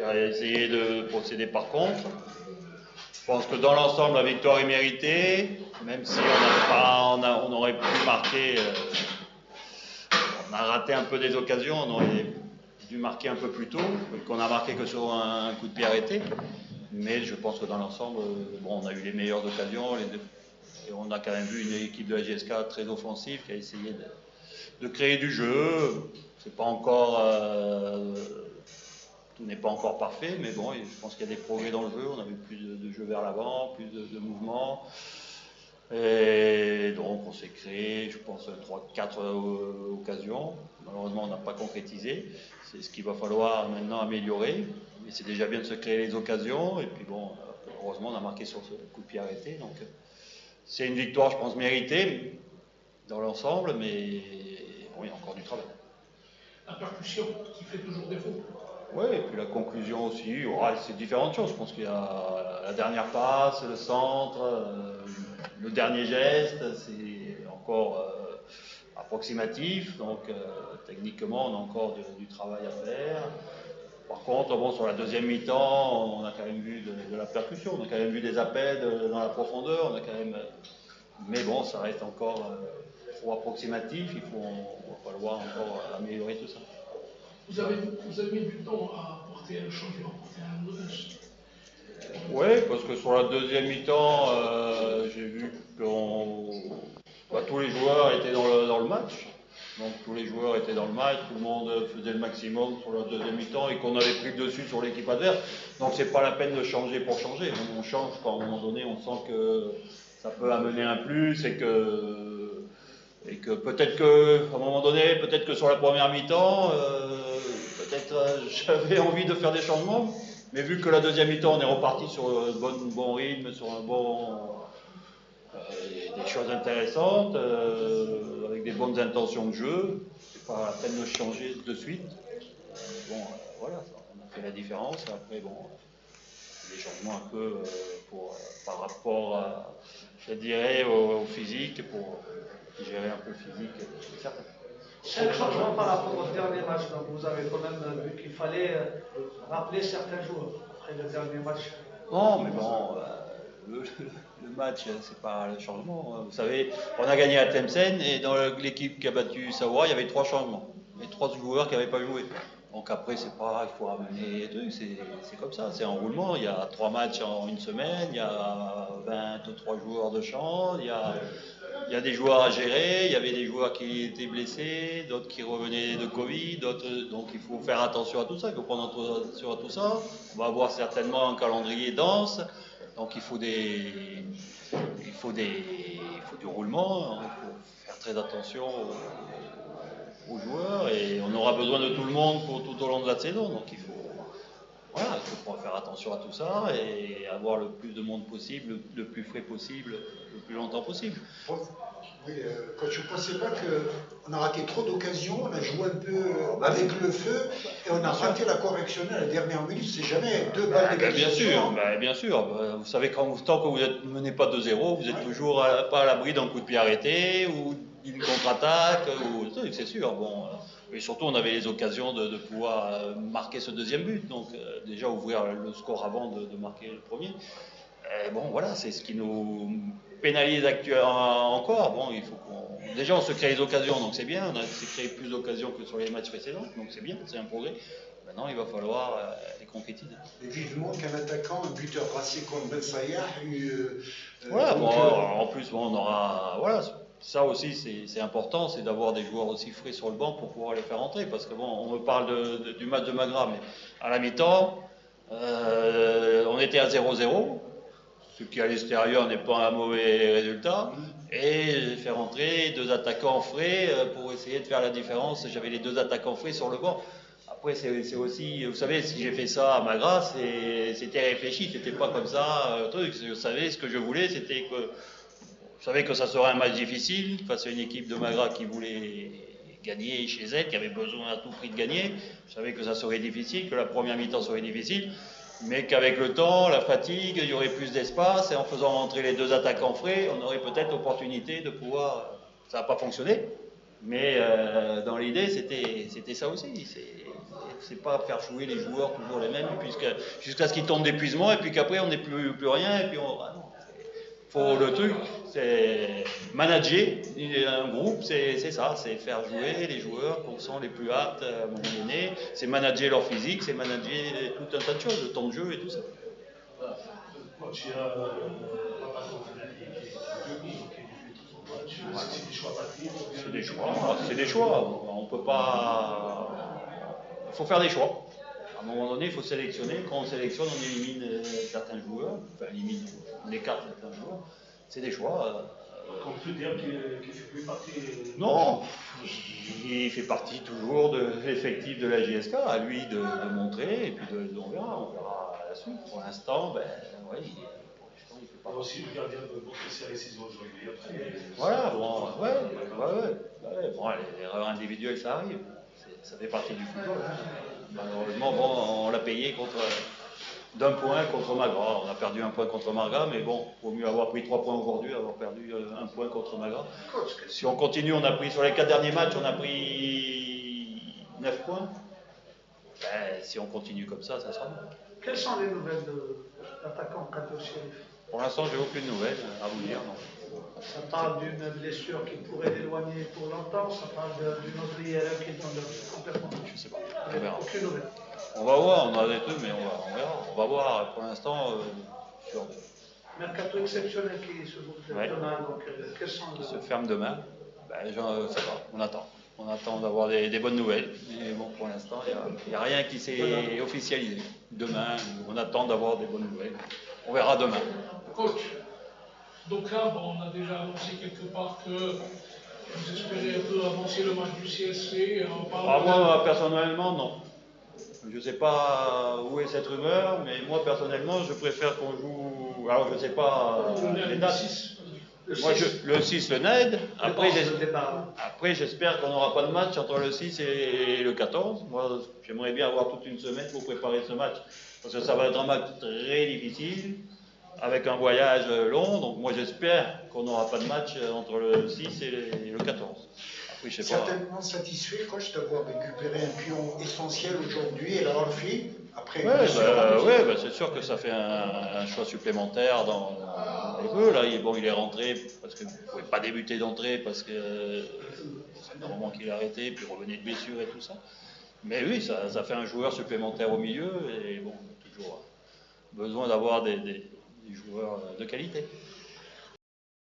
a essayé de procéder par contre. Je pense que dans l'ensemble, la victoire est méritée, même si on aurait pu marquer, on a raté un peu des occasions, on aurait dû marquer un peu plus tôt, qu'on a marqué que sur un coup de pied arrêté. Mais je pense que dans l'ensemble, bon, on a eu les meilleures occasions, et on a quand même vu une équipe de la GSK très offensive qui a essayé de créer du jeu. C'est pas encore, tout n'est pas encore parfait, mais bon, je pense qu'il y a des progrès dans le jeu. On a vu plus de jeu vers l'avant, plus de mouvements. Et donc on s'est créé, je pense, 3-4 occasions. Malheureusement, on n'a pas concrétisé. C'est ce qu'il va falloir maintenant améliorer. Mais c'est déjà bien de se créer les occasions. Et puis bon, heureusement, on a marqué sur ce coup de pied arrêté. Donc c'est une victoire, je pense, méritée dans l'ensemble, mais bon, il y a encore du travail. La percussion qui fait toujours défaut. Oui, et puis la conclusion aussi, c'est différentes choses. Je pense qu'il y a la dernière passe, le centre, le dernier geste, c'est encore approximatif. Donc techniquement, on a encore du travail à faire. Par contre, bon, sur la deuxième mi-temps, on a quand même vu de la percussion, on a quand même vu des appels dans la profondeur, on a quand même. Mais bon, ça reste encore trop approximatif, il va falloir encore améliorer tout ça. Vous avez mis du temps à apporter un changement, à apporter un bonus. Oui, parce que sur la deuxième mi-temps, j'ai vu que tous les joueurs étaient dans le match. Donc tous les joueurs étaient dans le match, tout le monde faisait le maximum sur la deuxième mi-temps et qu'on avait pris le dessus sur l'équipe adverse. Donc c'est pas la peine de changer pour changer. On change quand à un moment donné on sent que ça peut amener un plus et que peut-être qu'à un moment donné, peut-être que sur la première mi-temps, j'avais envie de faire des changements. Mais vu que la deuxième mi-temps, on est reparti sur un bon rythme, sur des choses intéressantes, avec des bonnes intentions de jeu, c'est pas la peine de changer de suite. Bon, voilà, on a fait la différence. Après, bon, des changements un peu par rapport à, je dirais, au physique, pour gérer un peu le physique, c'est certain. Chaque changement par rapport au dernier match, donc vous avez quand même vu qu'il fallait rappeler certains joueurs après le dernier match. Non, mais bon, le match, c'est pas le changement. Vous savez, on a gagné à Tlemcen et dans l'équipe qui a battu Savoie, il y avait 3 changements. Les 3 joueurs qui n'avaient pas joué. Donc après, c'est pas, il faut ramener les trucs, c'est comme ça, c'est un roulement. Il y a 3 matchs en une semaine, il y a 23 joueurs de champ, il y a des joueurs à gérer, il y avait des joueurs qui étaient blessés, d'autres qui revenaient de Covid, donc il faut faire attention à tout ça, il faut prendre attention à tout ça. On va avoir certainement un calendrier dense, donc il faut du roulement, il faut faire très attention aux joueurs et on aura besoin de tout le monde pour tout au long de la saison, donc il faut faire attention à tout ça et avoir le plus de monde possible, le plus frais possible, le plus longtemps possible. Oui, quand je ne pensais pas qu'on a raté trop d'occasions, on a joué un peu avec le feu et on a raté la correctionnelle à la dernière minute, c'est jamais 2 balles d'égalisation. Bien sûr. Vous savez, tant que vous ne menez pas 2-0, vous êtes toujours pas à l'abri d'un coup de pied arrêté ou d'une contre-attaque, c'est sûr. Bon, et surtout, on avait les occasions de pouvoir marquer ce deuxième but, donc déjà ouvrir le score avant de marquer le premier. Et bon, voilà, c'est ce qui nous pénalise actuellement encore. Bon, déjà, on se crée les occasions, donc c'est bien. On s'est créé plus d'occasions que sur les matchs précédents, donc c'est bien, c'est un progrès. Maintenant, il va falloir les concrétiser. Et vivement qu'un attaquant, un buteur racé comme Ben Sayah en plus, bon, on aura. Voilà, ça aussi, c'est important, c'est d'avoir des joueurs aussi frais sur le banc pour pouvoir les faire entrer. Parce que bon, on me parle du match de Magra, mais à la mi-temps, on était à 0-0. Ce qui à l'extérieur n'est pas un mauvais résultat, et faire entrer 2 attaquants frais pour essayer de faire la différence. J'avais les 2 attaquants frais sur le banc. Après, c'est aussi, vous savez, si j'ai fait ça à Magra, c'était réfléchi, c'était pas comme ça. Je savais ce que je voulais, c'était que je savais que ça serait un match difficile face à une équipe de Magra qui voulait gagner chez elle, qui avait besoin à tout prix de gagner. Je savais que ça serait difficile, que la première mi-temps serait difficile. Mais qu'avec le temps, la fatigue, il y aurait plus d'espace et en faisant rentrer les 2 attaquants frais, on aurait peut-être l'opportunité de pouvoir. Ça n'a pas fonctionné, Mais dans l'idée, c'était ça aussi. C'est pas faire jouer les joueurs toujours les mêmes jusqu'à ce qu'ils tombent d'épuisement et puis qu'après on n'ait plus rien et puis ah non. Faut le truc, c'est manager un groupe, c'est ça, c'est faire jouer les joueurs qu'on sent les plus aptes à un moment donné, c'est manager leur physique, c'est manager tout un tas de choses, le temps de jeu et tout ça. Coach, il y a un patron c'est des choix tactiques. C'est des choix. On peut pas. Il faut faire des choix. À un moment donné, il faut sélectionner. Quand on sélectionne, on élimine certains joueurs. Enfin, on écarte certains joueurs. C'est des choix. On peut dire qu'il ne fait plus partie. Non, il fait partie toujours de l'effectif de la JSK. À lui de montrer, et puis on verra à la suite. Pour l'instant, ben, ouais, il fait pas. Aussi le gardien de Montpellier décision aujourd'hui. Voilà, bon, ouais. Bon, les erreurs individuelles, ça arrive. Ça fait partie du football. Hein. Malheureusement, bon, on l'a payé d'un point contre Magra. On a perdu un point contre Magra, mais bon, il vaut mieux avoir pris 3 points aujourd'hui, avoir perdu un point contre Magra. Si on continue, on a pris sur les 4 derniers matchs, on a pris 9 points. Ben, si on continue comme ça sera bon. Quelles sont les nouvelles de l'attaquant Kato Chérif? Pour l'instant, j'ai aucune nouvelle à vous dire, non. Ça parle d'une blessure qui pourrait l'éloigner pour longtemps, ça parle d'une autre IRM qui donne complètement. Je sais pas, on verra. Aucune nouvelle. On va voir, on a des trucs, mais on verra. On va voir, pour l'instant, sur Mercato exceptionnel qui se boucle demain, donc quels sont qui se ferme demain. Ben, je sais pas, on attend. On attend d'avoir des bonnes nouvelles. Mais bon, pour l'instant, il n'y a rien qui s'est officialisé. Demain, on attend d'avoir des bonnes nouvelles. On verra demain. Coach, donc là, bon, on a déjà annoncé quelque part que vous espérez un peu avancer le match du CSC. Moi, personnellement, non. Je ne sais pas où est cette rumeur, mais moi, personnellement, je préfère qu'on joue. Alors, je ne sais pas les dates. Moi, le 6, le NED. Après, j'espère qu'on n'aura pas de match entre le 6 et le 14. Moi, j'aimerais bien avoir toute une semaine pour préparer ce match. Parce que ça va être un match très difficile, avec un voyage long. Donc, moi, j'espère qu'on n'aura pas de match entre le 6 et le 14. Après, je sais pas. Certainement satisfait, coach, d'avoir récupéré un pion essentiel aujourd'hui et l'avoir fait. Après, c'est sûr que ça fait un choix supplémentaire dans les jeux. Là, il est rentré parce qu'il ne pouvait pas débuter d'entrée parce que c'est un moment qu'il a arrêté, puis revenait de blessure et tout ça. Mais oui, ça fait un joueur supplémentaire au milieu et bon, on a toujours besoin d'avoir des joueurs de qualité.